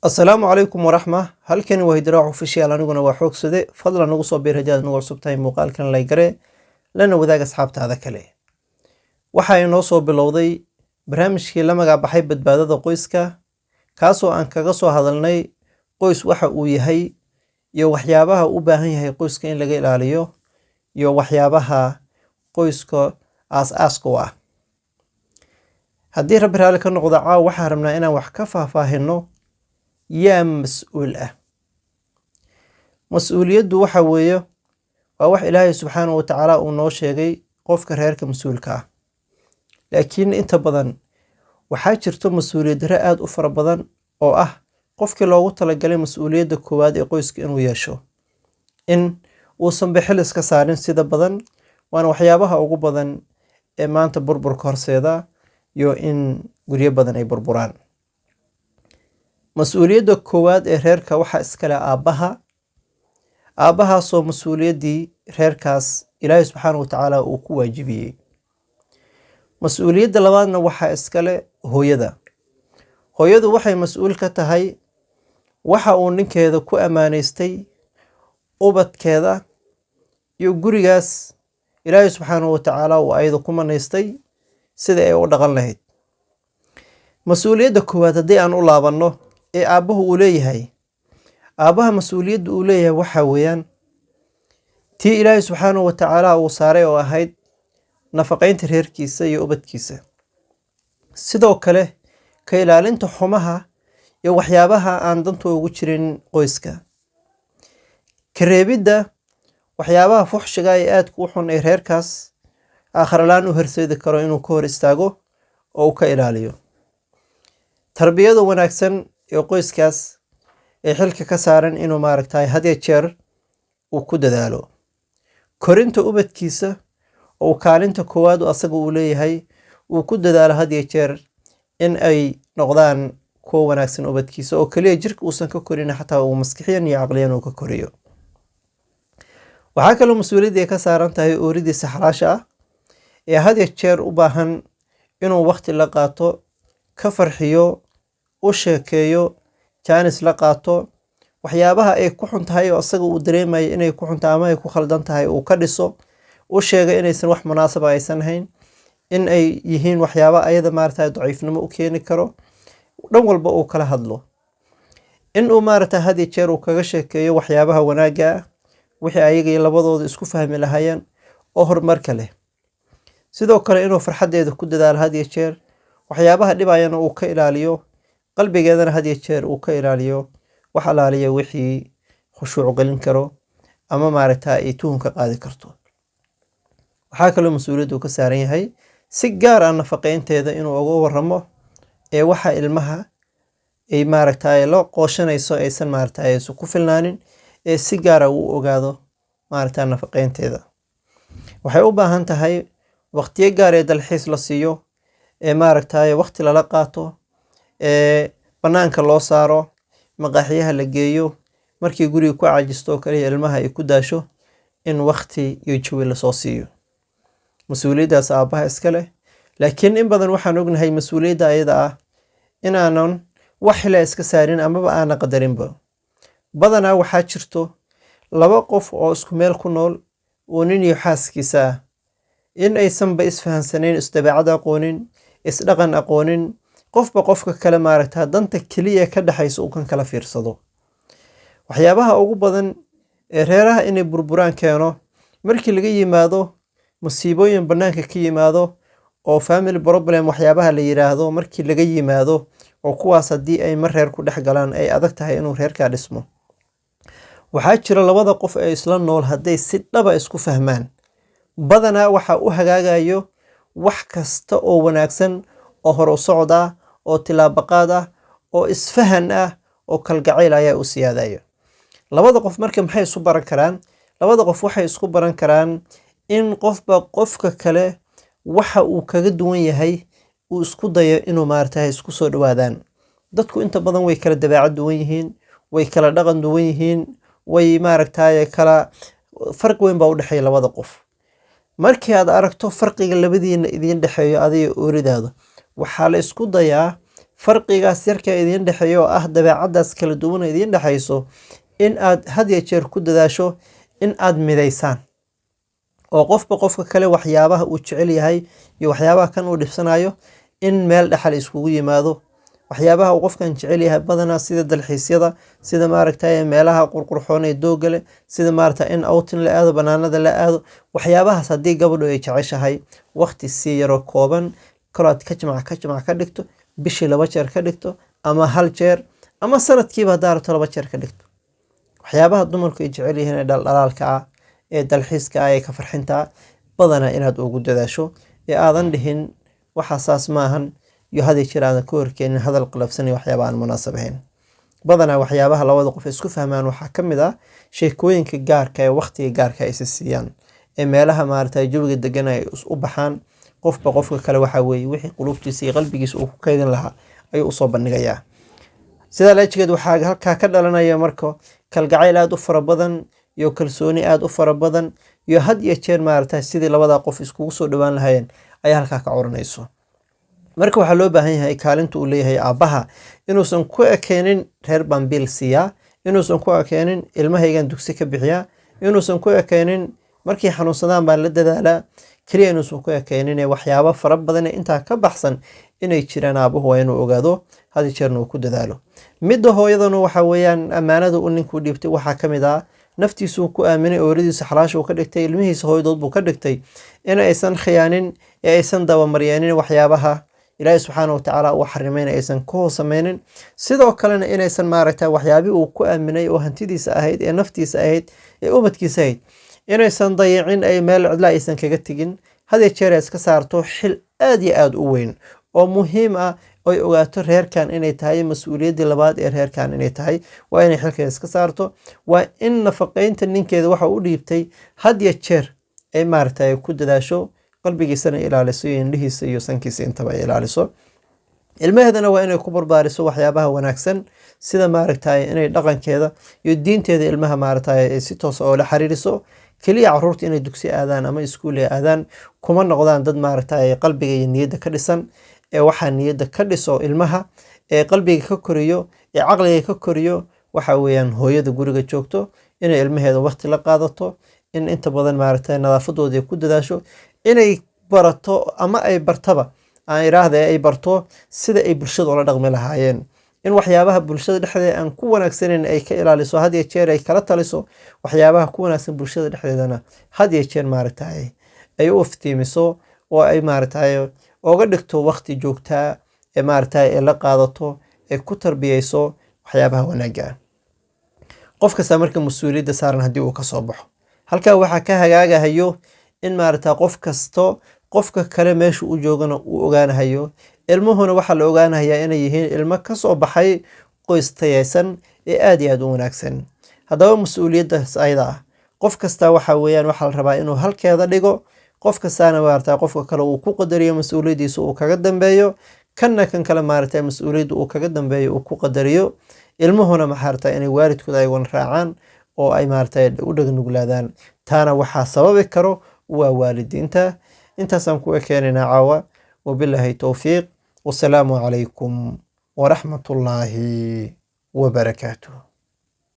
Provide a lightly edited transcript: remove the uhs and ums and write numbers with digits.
السلام عليكم ورحمة halkani waa Hidraac Official aniguna waa xoogsade fadlan nagu soo biir haddii aad nagu cusub tahay muuqaalkan la gare lana wadaag asxaabtaada kale waxa ay noo soo bilowday barnaamijkii la magac baxay badbaadada qoyska kaasoo aan kaga soo hadalnay qoys waxa uu yahay iyo waxyaabaha u baahan yahay qoyska in laga ilaaliyo iyo waxyaabaha qoyska aas-aaska u ah haddii rabbi raali ka noqdo waxaan rabnaa inaan wax ka faahfaahino yaa mas'uul ah mas'uuliyaddu waxa weeye waa wax Ilaahay subxaanahu wa tacaala uu noo sheegay qofka reerka mas'uulka ah laakiin inta badan waxaa jirto mas'uuliyad darro aad u fara badan oo ah qofkii loogu talagalay mas'uuliyadda koowaad ee qoyska inuu yeesho in uusan bixil iska saarin sida badan waana waxyaabaha ugu badan ee maanta burburka horseeda iyo in guryo badan ay burburaan mas'uuliyadda koowaad ee reerka waxa iska leh aabbahaasoo mas'uuliyaddii reerkaas Ilaahay subxaanahu wa tacaala uu ku waajibiyey mas'uuliyadda labaadna waxa iska leh hooyadu waxay mas'uul ka tahay waxa uu ninkeeda ku amaaneystay ubadkeeda iyo gurigaas Ilaahay subxaanahu wa tacaala uu ayada ku manaystay sida ay u dhaqan lahayd mas'uuliyadda koowaad haddii aan u laabanno ee aabbahu uu leeyahay aabbaha mas'uuliyadda uu leeyahay waxa weeyaan tii Ilaahay subxaanahu wa tacaala uu saaray oo ahayd nafaqaynta reerkiisa iyo ubadkiisa sidoo kale ka ilaalinta xumaha iyo waxyaabaha aan danta ugu jirin qoyska ka reebidda waxyaabaha fuxshiga ee aadka u xun ee reerkaas aakhiralaan u horseedi karo inuu ka hor istaago oo uu ka ilaaliyo tarbiyada wanaagsan ee qoyskaas ee xilka ka saaran inuu maaragtay had iyo jeer uu ku dadaalo korinta ubadkiisa oo kaalinta koowaad asaga uu leeyahay uu ku dadaalo had iyo jeer in ay noqdaan kuwa wanaagsan ubadkiisa oo kaliya jirka uusan ka korin xataa uu maskaxiyan iyo caqliyan uu ka koriyo waxaa kaloo mas'uuliyadda ay ka saaran tahay ooridiisa xalaasha ah ee had iyo jeer u baahan inuu waqti la qaato ka farxiyo u sheekeeyo jaanis la qaato waxyaabaha ay ku xun tahay oo asaga uu dareemayo inay ku xun tahay ama ay ku khaldan tahay uu ka dhiso u sheega inaysan wax munaasaba aysan hayn in ay yihiin waxyaaba ayada maaragtay daciifnimo u keeni karo dhan walba uu kala hadlo in uu maaragtay had iyo jeer uu kaga sheekeeyo waxyaabaha wanaagga ah wixii ayaga labadooda isku fahmi lahaayeen oo horumarka leh sidoo kale inuu farxadeeda ku dadaalo had iyo jeer waxyaabaha dhibayana uu ka ilaaliyo qalbigeedana had iyo jeer uu ka ilaaliyo wax alaaliya wixii khushuuc gelin karo ama maaragtay ay tuhunka qaadi karto waxaa kaloo mas'uuliyaddu ka saaran yahay si gaar ah nafaqaynteeda inuu uga warramo ee waxa ilmaha ay maaragtay la qooshanayso aysan maaragtay ku filnaanin ee si gaar ah uu ogaado maaragtay nafaqaynteeda waxay u baahan tahay waqtiyo gaar ee dalxiis la siiyo ee maaragtay waqti lala qaato ee banaanka loo saaro maqaaxiyaha la geeyo markii guriga ku caajisto kaliya ilmaha ay ku daasho in waqti iyo jawi la soo siiyo mas'uuliyaddaas aabbaha iska leh laakiin in badan waxaan ognahay mas'uuliyadda ayada ah inaanan wax xila iska saarin amaba aanan qadarinba badanaa waxaa jirto laba qof oo isku meel ku nool oo nin iyo xaaskiisa ah in aysanba isfahansanayn isdabeecad aqoonin isdhaqan aqoonin qofba qofka kale maaragtaa danta keliya ka dhaxaysa uu kan kala fiirsado waxyaabaha ugu badan ee reeraha inay burburaan keeno markii laga yimaado musiibooyin bannaanka ka yimaado oo family problem waxyaabaha la yiraahdo markii laga yimaado oo kuwaas haddii ay mar reer ku dhex galaan ay adag tahay inuu reerkaa dhismo waxaa jira labada qof ee isla nool hadday si dhaba isku fahmaan badanaa waxa u hagaagayo wax kasta oo wanaagsan oo hor u socda oo tilaabaqaad ah oo isfahan ah oo kalgacayl ayaa u siyaadayo labada qof marka maxay isu baran karaan labada qof waxay isku baran karaan in qofba qofka kale waxa uu kaga duwan yahay uu isku dayo inuu maaragtay isku soo dhawaadaan dadku inta badan way kala dabeecad duwan yihiin way kala dhaqan duwan yihiin way maaragtay kala farq weyn baa u dhaxeeya labada qof markii aad aragto farqiga labadiina idin dhaxeeyo adiga ooridaada waxaa la isku dayaa farqigaas yarka idiin dhexeeyo oo ah dabeecadaas kala duwan idiin dhexayso in aad had iyo jeer ku dadaasho in aad midaysaan oo qofba qofka kale waxyaabaha uu jecel yahay iyo waxyaabaha kan uu dhibsanayo in meel dhexal iskugu yimaado. waxyaabaha uu qofkan jecel yahay badanaa sida dalxiisyada, sida maaragtay meelaha qurqurxoon ee dooga leh, sida maaragtay in outing la aado, banaanada la aado. waxyaabahaas haddii gabadhu ay jeceshahay waqti si yaro kooban kalaad ka jimca ka dhigto, bishii 2 jeer ka dhigto, ama 1 jeer, ama sanadkiiba haddaa rabto 2 jeer ka dhigto. waxyaabaha dumarku ay jecel yihiin ee dhaldhalaalka ah, ee dalxiiska ah, ee ka farxinta badanaa inaad ugu dadaasho ee aadan dhihin waxa saas maahan iyo hadii jir aadan ka horkeenin hadal qalafsan iyo waxyaaba aan munaasab ahayn. badanaa waxyaabaha labada qof isku fahmaan waxaa ka mid ah sheekooyinka gaarka ee waqtiga gaarka ay siiyaan ee meelaha maaragtay jawiga degan ay u baxaan. qofba qofka kale waxa weeye wixii qulubtiisa iyo qalbigiisa uu ku kaydin lahaa ayuu usoo bandhigayaa. sidaa laajigeed waxaa halkaa ka dhalanaya marka kalgacayl aad u fara badan iyo kalsooni aad u fara badan iyo had iyo jeer maaragtay sidii labada qof iskugu soo dhawaan lahaayeen ayaa halkaa ka curanayso. marka waxaa loo baahan yahay kaalinta uu leeyahay aabbaha inuusan ku ekeenin reer bambil siyaa, inuusan ku ekeenin ilmahaygan dugsi ka bixiyaa, inuusan ku ekeenin markii xanuunsadaan baan la dadaalaa, kaliya inuusan ku ekeenin waxyaabo fara badan intaa ka baxsan inay jiraan. aabuhu waa inuu ogaado had iyo jeerna uu ku dadaalo. midda hooyadana waxa weeyaan ammaanada uu ninku dhiibtay waxaa ka mid ah naftiisu ku aaminay, ooradiisa xalaasha uu ka dhigtay, ilmihiisa hooyadood buu ka dhigtay in aysan khiyaanin ee aysan dabamaryeelin waxyaabaha ilaahay subxaanahu watacaala uu xarimayna aysan ku hoosameynin. sidoo kalena inaysan maaragtay waxyaabii uu ku aaminay oo hantidiisa ahayd, ee naftiisa ahayd, ee ubadkiisa ahayd inaysan dayicin, ay meel cidla aysan kaga tegin. had iyo jeer iska saarto xil aad iyo aad u weyn oo muhiim ah, oy ogaato reerkan inay tahay mas-uuliyaddii labaad ee reerkan inay tahay. waa inay xilkeeda iska saarto, waa in nafaqeynta ninkeeda waxa u dhiibtay had iyo jeer ay maaragtay ku dadaasho, qalbigiisana ilaaliso iyo indhihiisa iyo sankiisa intaba ay ilaaliso. ilmaheedana waa inay ku barbaariso waxyaabaha wanaagsan sida maaragtay inay dhaqankeeda iyo diinteeda ilmaha maaragtay si toos oo la xiriiriso. kaliya caruurta inay dugsi aadaan ama iskuul aadaan kuma noqdaan dad maaragtay qalbiga iyo niyadda ka dhisan, ee waxaa niyadda ka dhiso ilmaha, ee qalbiga ka koriyo, ee caqliga ka koriyo waxa weeyaan hooyada guriga joogto inay ilmaheeda waqti la qaadato, in inta badan maaragtay nadaafadooda ku dadaasho, inay barato ama ay bartaba aan iraahdo ay barto sida ay bulshada ula dhaqmi lahaayeen, in waxyaabaha bulshada dhexdeeda aan ku wanaagsaneyn ay ka ilaaliso, had iyo jeer ay kala taliso waxyaabaha ku wanaagsan bulshada dhexdeedana had iyo jeer maaragtay ay u iftiimiso oo ay maaragtay oga dhigto waqti joogtaa ee maaragtay la qaadato, ee ku tarbiyeyso waxyaabaha wanaagga. qof kasta marka mas'uuliyadda saaran haddii uu ka soo baxo halkaa waxaa ka hagaagahayo in maaragtay qof kasto qofka kale meesha uu joogana uu ogaanahayo. ilmuhuna waxaa la ogaanayaa inay yihiin ilmo ka soo baxay qoys tayaysan ee aad iyo aad u wanaagsan. haddaba mas'uuliyaddaas ayada ah qof kasta waxa weeyaan waxaa la rabaa inuu halkeeda dhigo. qof kastaana maaragtay qofka kale uu ku qadariyo mas'uuliyaddiisa uu kaga dambeeyo, kan kale maaragtay mas'uuliyadda uu kaga dambeeyo uu ku qadariyo. ilmuhuna maaragtay inay waalidkooda ay wan raacaan oo ay maaragtay u dhagnuglaadaan. taana waxaa sababi karo waa waalidiinta. intaasaan ku ekeenaynaa caawa. wabilaahi towfiiq. wasalaamu calaykum waraxmatullaahi wabarakaatuh.